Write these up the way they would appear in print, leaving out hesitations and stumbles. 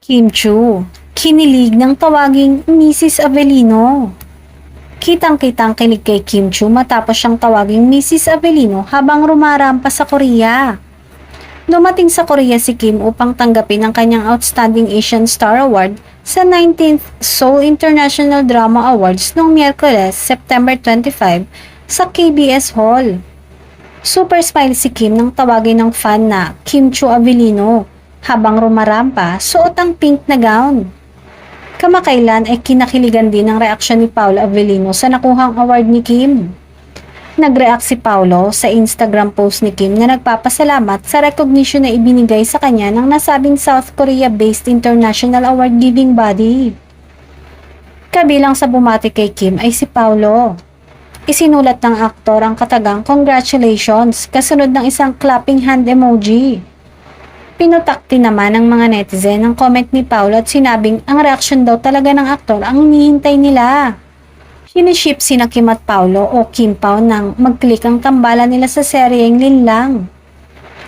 Kim Chu, kinilig ng tawaging Mrs. Avellino. Kitang-kitang kilig kay Kim Chu matapos siyang tawaging Mrs. Avellino habang rumarampa sa Korea. Dumating sa Korea si Kim upang tanggapin ang kanyang Outstanding Asian Star Award sa 19th Seoul International Drama Awards noong Miyerkules, September 25 sa KBS Hall. Super smile si Kim nang tawagin ng fan na Kim Chu Avellino habang rumarampa suot ang pink na gown. Kamakailan ay kinakiligan din ang reaksyon ni Paolo Avellino sa nakuhang award ni Kim. Nag-react si Paolo sa Instagram post ni Kim na nagpapasalamat sa recognition na ibinigay sa kanya ng nasabing South Korea-based international award-giving body. Kabilang sa bumati kay Kim ay si Paolo. Isinulat ng aktor ang katagang congratulations kasunod ng isang clapping hand emoji. Pinutakti naman ng mga netizen ang comment ni Paolo at sinabing ang reaksyon daw talaga ng aktor ang hinihintay nila. Siniship sina Kim at Paolo o Kim Pao nang mag-click ang tambalan nila sa seryeng Linlang.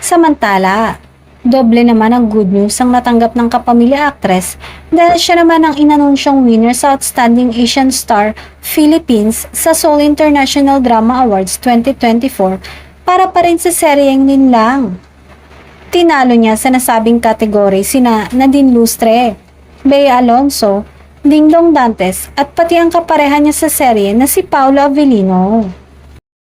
Samantala, doble naman ang good news ang natanggap ng kapamilya actress dahil siya naman ang inanunsyong winner sa Outstanding Asian Star Philippines sa Seoul International Drama Awards 2024 para pa rin sa seryeng Linlang. Tinalo niya sa nasabing kategory sina Nadine Lustre, Bea Alonso, Dingdong Dantes at pati ang kapareha niya sa serye na si Paolo Avellino.